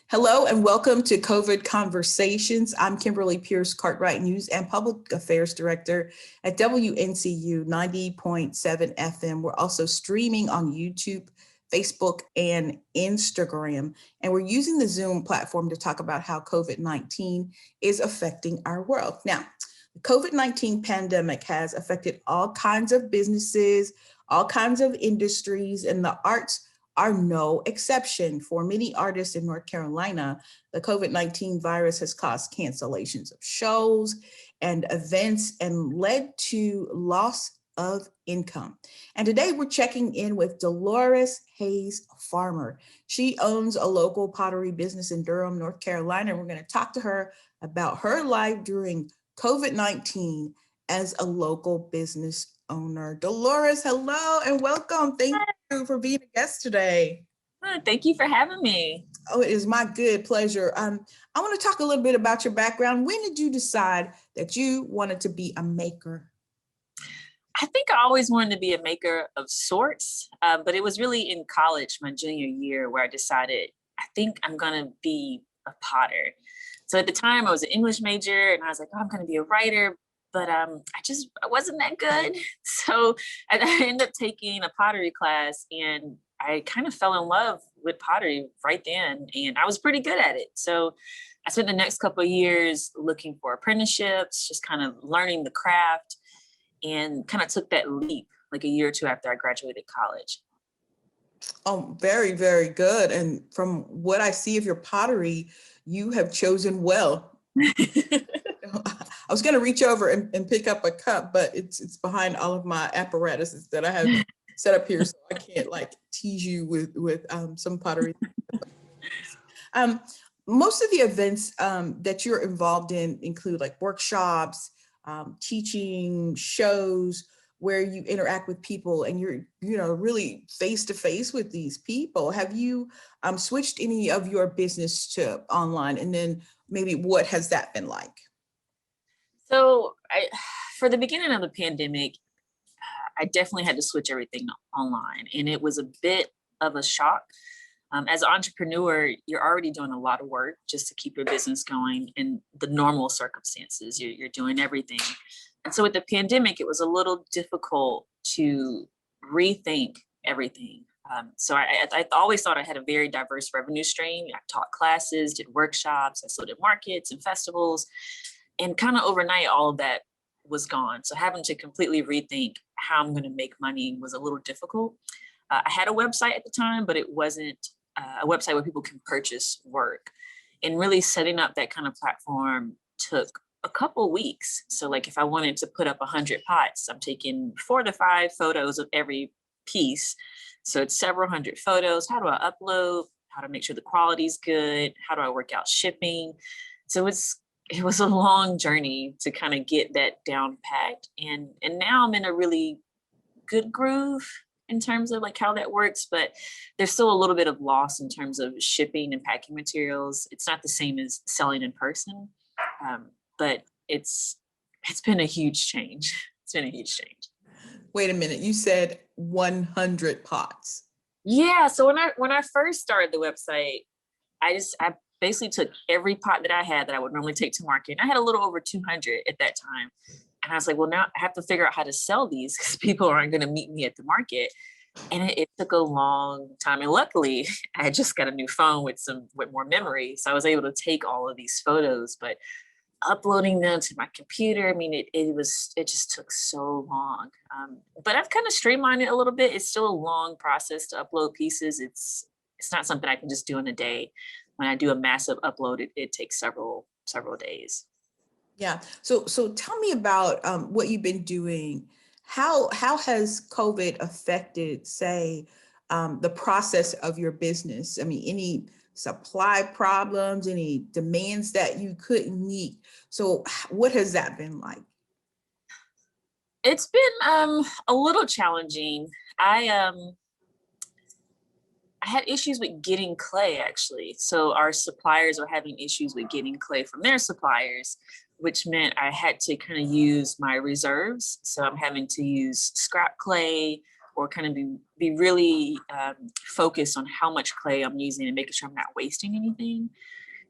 Hello and welcome to COVID Conversations. I'm Kimberley Pierce, Cartwright News and Public Affairs Director at WNCU 90.7 FM. We're also streaming on YouTube, Facebook, and Instagram. And we're using the Zoom platform to talk about how COVID-19 is affecting our world. Now, the COVID-19 pandemic has affected all kinds of businesses, all kinds of industries, and the arts are no exception. For many artists in North Carolina, the COVID-19 virus has caused cancellations of shows and events and led to loss of income. And today we're checking in with Delores Hayes Farmer. She owns a local pottery business in Durham, North Carolina. And we're going to talk to her about her life during COVID-19 as a local business owner. Delores, hello and welcome. Thank you for being a guest today. Thank you for having me. Oh, it is my good pleasure. I want to talk a little bit about your background. When did you decide that you wanted to be a maker? I think I always wanted to be a maker of sorts, but it was really in college, my junior year, where I decided, I think I'm going to be a potter. So at the time I was an English major and I was like, oh, I'm going to be a writer, but I wasn't that good. So I ended up taking a pottery class and I kind of fell in love with pottery right then. And I was pretty good at it. So I spent the next couple of years looking for apprenticeships, just kind of learning the craft, and kind of took that leap like a year or two after I graduated college. Oh, very, very good. And from what I see of your pottery, you have chosen well. I was going to reach over and pick up a cup, but it's behind all of my apparatuses that I have set up here, so I can't like tease you with some pottery. Most of the events that you're involved in include like workshops, teaching, shows where you interact with people and you're really face to face with these people. Have you switched any of your business to online, and then maybe what has that been like? So for the beginning of the pandemic, I definitely had to switch everything online, and it was a bit of a shock. As an entrepreneur, you're already doing a lot of work just to keep your business going in the normal circumstances. You're doing everything. And so with the pandemic, it was a little difficult to rethink everything. So I always thought I had a very diverse revenue stream. I taught classes, did workshops, I sold at markets and festivals, and kind of overnight, all of that was gone. So having to completely rethink how I'm going to make money was a little difficult. I had a website at the time, but it wasn't a website where people can purchase work. And really setting up that kind of platform took a couple weeks. So like if I wanted to put up 100 pots, I'm taking 4 to 5 photos of every piece. So it's several hundred photos. How do I upload? How to make sure the quality is good? How do I work out shipping? So it was a long journey to kind of get that down packed. And now I'm in a really good groove in terms of like how that works, but there's still a little bit of loss in terms of shipping and packing materials. It's not the same as selling in person, but it's been a huge change. It's been a huge change. Wait a minute, you said 100 pots. Yeah, so when I first started the website, I basically took every pot that I had that I would normally take to market. And I had a little over 200 at that time. And I was like, well, now I have to figure out how to sell these because people aren't going to meet me at the market. And it took a long time. And luckily, I had just got a new phone with more memory. So I was able to take all of these photos, but uploading them to my computer, I mean, it just took so long. But I've kind of streamlined it a little bit. It's still a long process to upload pieces. It's not something I can just do in a day. When I do a massive upload, it takes several days. Yeah. So tell me about what you've been doing. How has COVID affected, say, the process of your business? I mean, any supply problems, any demands that you couldn't meet? So what has that been like? It's been a little challenging. I had issues with getting clay, actually. So our suppliers were having issues with getting clay from their suppliers, which meant I had to kind of use my reserves. So I'm having to use scrap clay or kind of be really focused on how much clay I'm using and making sure I'm not wasting anything.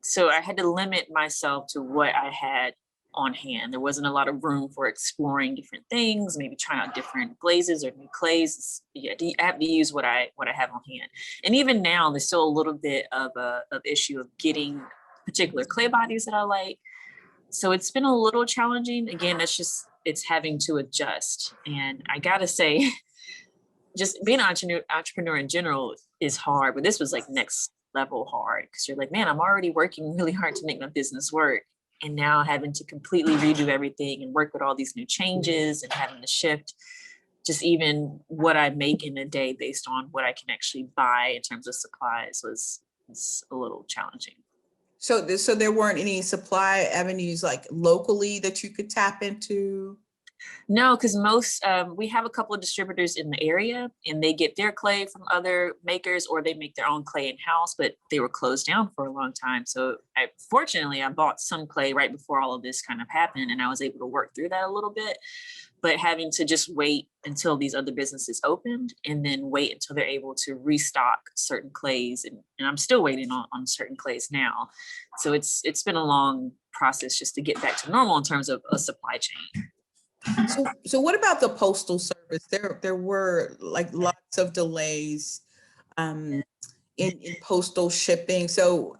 So I had to limit myself to what I had on hand. There wasn't a lot of room for exploring different things, maybe trying out different glazes or new clays. Yeah, I have to use what I have on hand. And even now, there's still a little bit of issue of getting particular clay bodies that I like. So it's been a little challenging. Again, it's having to adjust. And I gotta say, just being an entrepreneur in general is hard, but this was like next level hard, because you're like, man, I'm already working really hard to make my business work. And now having to completely redo everything and work with all these new changes and having to shift just even what I make in a day based on what I can actually buy in terms of supplies was a little challenging. So there weren't any supply avenues like locally that you could tap into? No, because we have a couple of distributors in the area, and they get their clay from other makers, or they make their own clay in-house, but they were closed down for a long time. So fortunately, I bought some clay right before all of this kind of happened, and I was able to work through that a little bit. But having to just wait until these other businesses opened, and then wait until they're able to restock certain clays. And I'm still waiting on certain clays now. So it's been a long process just to get back to normal in terms of a supply chain. So what about the Postal Service? There were like lots of delays in postal shipping. So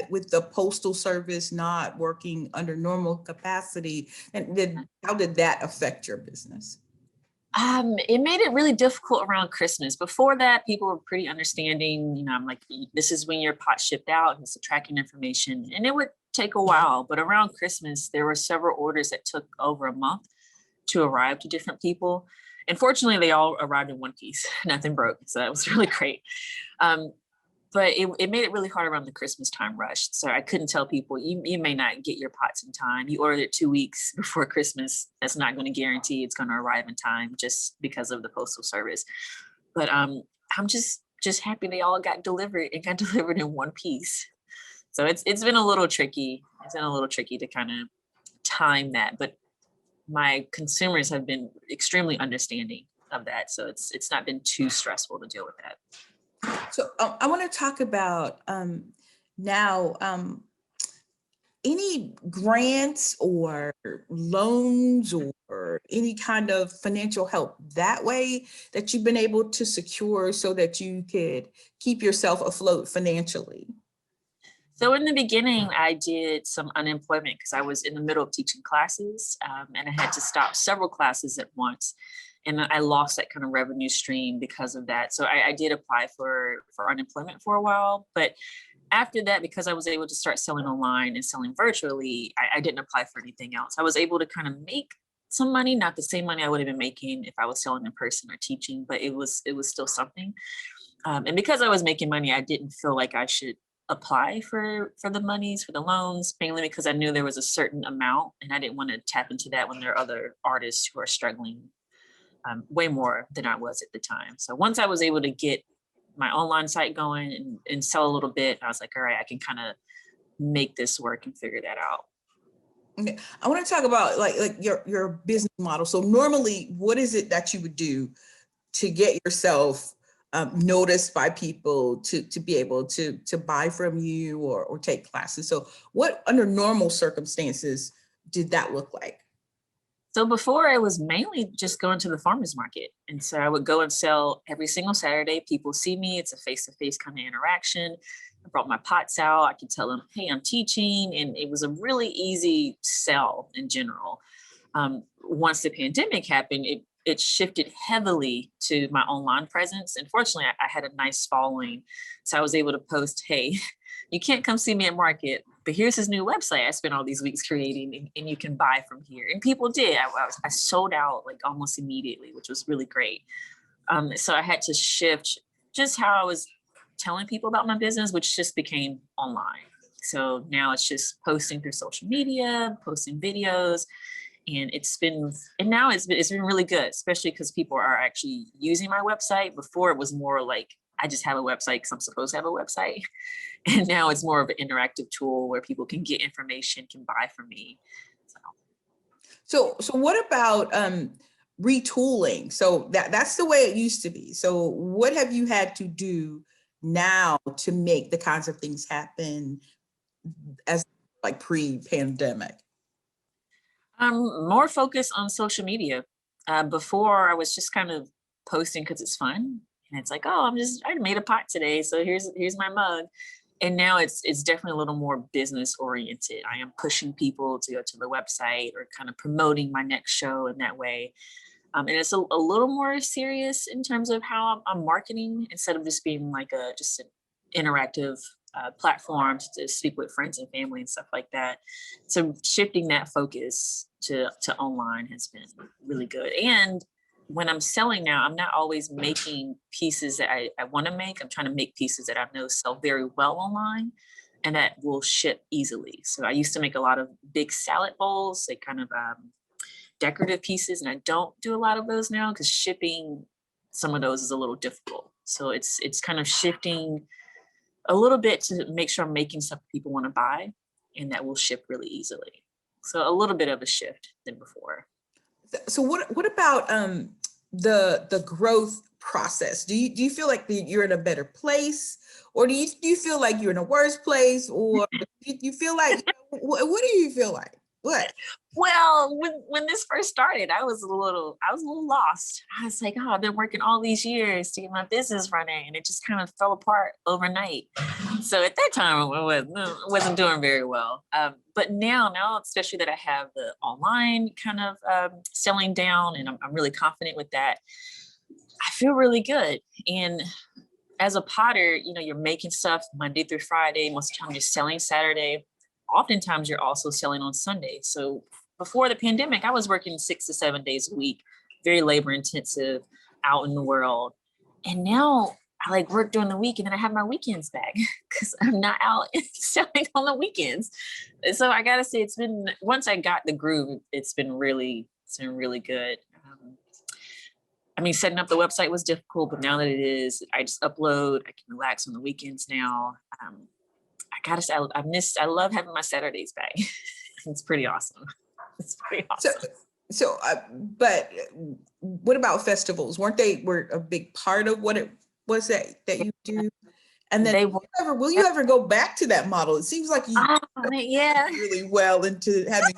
with the Postal Service not working under normal capacity, and how did that affect your business? It made it really difficult around Christmas. Before that, people were pretty understanding. I'm like, this is when your pot shipped out, it's the tracking information, and it would take a while. But around Christmas, there were several orders that took over a month to arrive to different people. And fortunately, they all arrived in one piece. Nothing broke. So that was really great. But it made it really hard around the Christmas time rush. So I couldn't tell people, you may not get your pots in time. You ordered it 2 weeks before Christmas. That's not going to guarantee it's going to arrive in time just because of the Postal Service. But I'm just happy they all got delivered in one piece. So it's been a little tricky. It's been a little tricky to kind of time that. But my consumers have been extremely understanding of that. So it's not been too stressful to deal with that. So I want to talk about now any grants or loans or any kind of financial help that way that you've been able to secure so that you could keep yourself afloat financially. So in the beginning, I did some unemployment because I was in the middle of teaching classes, and I had to stop several classes at once. And I lost that kind of revenue stream because of that. So I did apply for unemployment for a while. But after that, because I was able to start selling online and selling virtually, I didn't apply for anything else. I was able to kind of make some money, not the same money I would have been making if I was selling in person or teaching, but it was still something. And because I was making money, I didn't feel like I should apply for the monies, for the loans, mainly because I knew there was a certain amount and I didn't want to tap into that when there are other artists who are struggling way more than I was at the time. So once I was able to get my online site going and sell a little bit, I was like, all right, I can kind of make this work and figure that out. Okay. I want to talk about like your business model. So normally, what is it that you would do to get yourself noticed by people to be able to buy from you or take classes? So what under normal circumstances did that look like? So before, it was mainly just going to the farmer's market. And so I would go and sell every single Saturday. People see me. It's a face-to-face kind of interaction. I brought my pots out. I could tell them, hey, I'm teaching. And it was a really easy sell in general. Once the pandemic happened, it shifted heavily to my online presence. And fortunately, I had a nice following. So I was able to post, hey, you can't come see me at market, but here's his new website I spent all these weeks creating, and you can buy from here. And people did. I sold out like almost immediately, which was really great. So I had to shift just how I was telling people about my business, which just became online. So now it's just posting through social media, posting videos, and it's been really good, especially because people are actually using my website. Before it was more like, I just have a website because I'm supposed to have a website. And now it's more of an interactive tool where people can get information, can buy from me. So what about retooling. So that's the way it used to be. So what have you had to do now to make the kinds of things happen as like pre-pandemic? More focus on social media. Before I was just kind of posting because it's fun. And it's like, oh, I made a pot today. So here's my mug. And now it's definitely a little more business oriented. I am pushing people to go to the website or kind of promoting my next show in that way. And it's a little more serious in terms of how I'm marketing instead of just being like just an interactive platform to speak with friends and family and stuff like that. So shifting that focus to online has been really good. And when I'm selling now, I'm not always making pieces that I want to make. I'm trying to make pieces that I know sell very well online and that will ship easily. So I used to make a lot of big salad bowls, like kind of decorative pieces, and I don't do a lot of those now because shipping some of those is a little difficult. So it's kind of shifting a little bit to make sure I'm making stuff people want to buy and that will ship really easily. So a little bit of a shift than before. So what about the growth process? Do you feel like you're in a better place, or do you feel like you're in a worse place, or do you feel like what do you feel like? What? Well, when this first started, I was a little lost. I was like, oh, I've been working all these years to get my business running, and it just kind of fell apart overnight. So at that time, I wasn't doing very well. But now, especially that I have the online kind of selling down, and I'm really confident with that, I feel really good. And as a potter, you're making stuff Monday through Friday. Most of the time, you're selling Saturday. Oftentimes, you're also selling on Sunday. So before the pandemic, I was working 6 to 7 days a week, very labor intensive, out in the world. And now I like work during the week and then I have my weekends back because I'm not out selling on the weekends. And so I gotta say, once I got the groove, it's been really good. Setting up the website was difficult, but now that it is, I just upload, I can relax on the weekends now. I gotta say, I love having my Saturdays back. It's pretty awesome. It's pretty awesome. But what about festivals? Were a big part of what it was that you do? And then will you ever go back to that model? It seems like you really well into having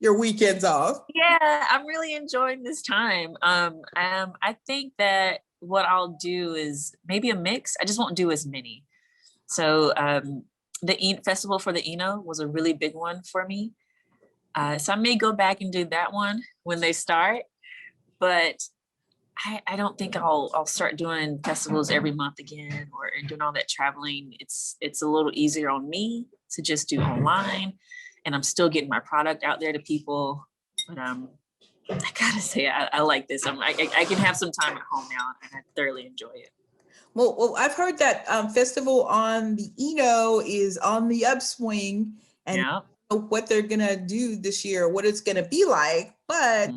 your weekends off. Yeah, I'm really enjoying this time. I think that what I'll do is maybe a mix. I just won't do as many. So the festival for the Eno was a really big one for me. So I may go back and do that one when they start, but I don't think I'll start doing festivals every month again and doing all that traveling. It's a little easier on me to just do online, and I'm still getting my product out there to people. But I gotta say, I like this. I can have some time at home now, and I thoroughly enjoy it. Well, I've heard that festival on the Eno is on the upswing, and what they're gonna do this year, what it's gonna be like, but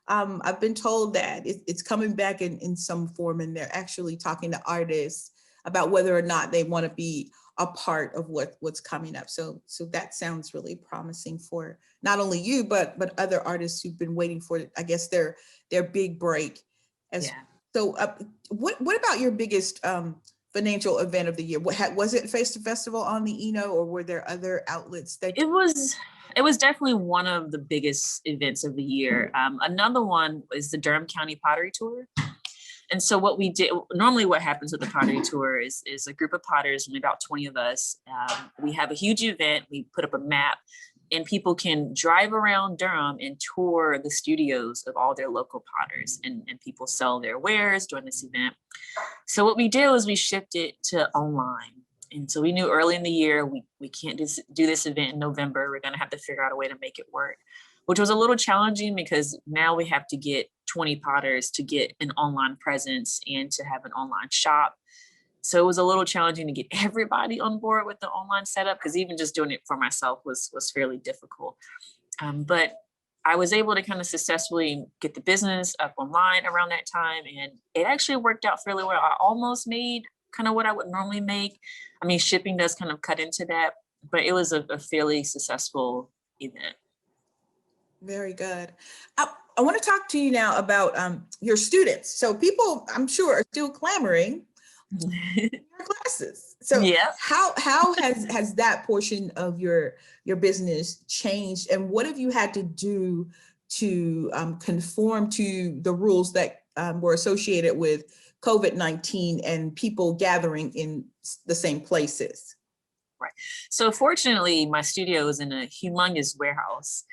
I've been told that it's coming back in some form, and they're actually talking to artists about whether or not they want to be a part of what's coming up. So that sounds really promising for not only you, but other artists who've been waiting for, I guess, their big break. So what about your biggest financial event of the year? Was it Face to Festival on the Eno, or were there other outlets that? It was definitely one of the biggest events of the year. Another one is the Durham County Pottery Tour. And so what we did, normally what happens with the pottery tour is a group of potters, only about 20 of us. We have a huge event, we put up a map, and people can drive around Durham and tour the studios of all their local potters, and people sell their wares during this event. So what we did was we shifted to online. And so we knew early in the year, we can't do this event in November. We're gonna have to figure out a way to make it work, which was a little challenging because now we have to get 20 potters to get an online presence and to have an online shop. So it was a little challenging to get everybody on board with the online setup, because even just doing it for myself was fairly difficult. But I was able to kind of successfully get the business up online around that time, and it actually worked out fairly well. I almost made kind of what I would normally make. I mean, shipping does kind of cut into that, but it was a fairly successful event. Very good. I want to talk to you now about your students. So people, I'm sure, are still clamoring for your classes. So Yeah. how has that portion of your business changed, and what have you had to do to conform to the rules that were associated with COVID-19 and people gathering in the same places? Right. So fortunately, my studio is in a humongous warehouse.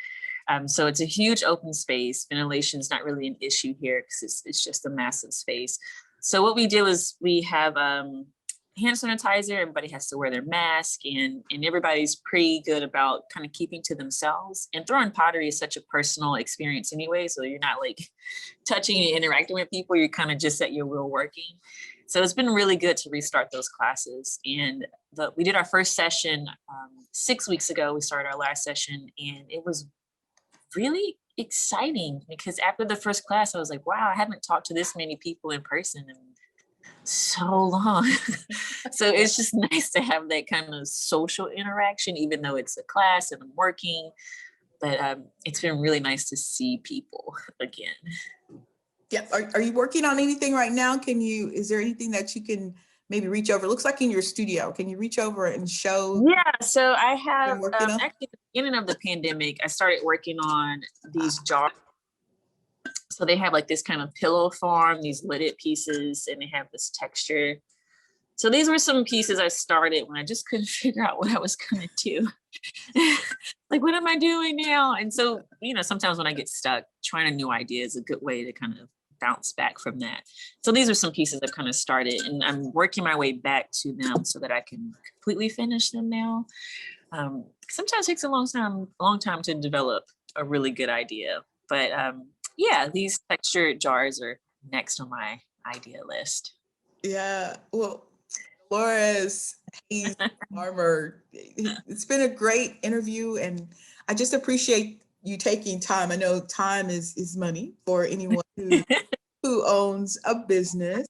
So it's a huge open space. Ventilation is not really an issue here because it's just a massive space. So what we do is we have hand sanitizer. Everybody has to wear their mask, and everybody's pretty good about kind of keeping to themselves. And throwing pottery is such a personal experience anyway. So you're not like touching and interacting with people. You're kind of just at your wheel working. So it's been really good to restart those classes. And we did our first session 6 weeks ago. We started our last session, and it was really exciting because after the first class, I was like, wow, I haven't talked to this many people in person in so long. So it's just nice to have that kind of social interaction, even though it's a class and I'm working. But it's been really nice to see people again. Yeah. Are you working on anything right now? Is there anything that you can maybe reach over? It looks like in your studio. Can you reach over and show? Yeah, so I have Been working on? actually at the beginning of the pandemic, I started working on these jars. So they have like this kind of pillow form, these lidded pieces, and they have this texture. So these were some pieces I started when I just couldn't figure out what I was gonna do. Like, what am I doing now? And so, sometimes when I get stuck, trying a new idea is a good way to kind of bounce back from that. So these are some pieces I've kind of started, and I'm working my way back to them so that I can completely finish them now. Sometimes it takes a long time to develop a really good idea. But yeah, these textured jars are next on my idea list. Yeah. Well, Delores, he's Farmer. It's been a great interview, and I just appreciate you taking time. I know time is money for anyone who owns a business.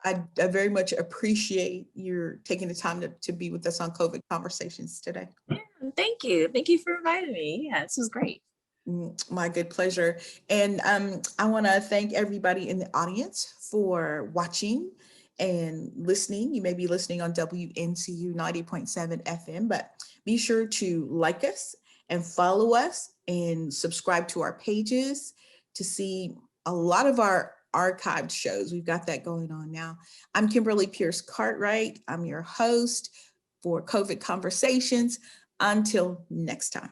I very much appreciate your taking the time to be with us on COVID Conversations today. Yeah, thank you. Thank you for inviting me. Yeah, this was great. My good pleasure. And I want to thank everybody in the audience for watching and listening. You may be listening on WNCU 90.7 FM, but be sure to like us and follow us and subscribe to our pages to see a lot of our archived shows. We've got that going on now. I'm Kimberly Pierce Cartwright. I'm your host for COVID Conversations. Until next time.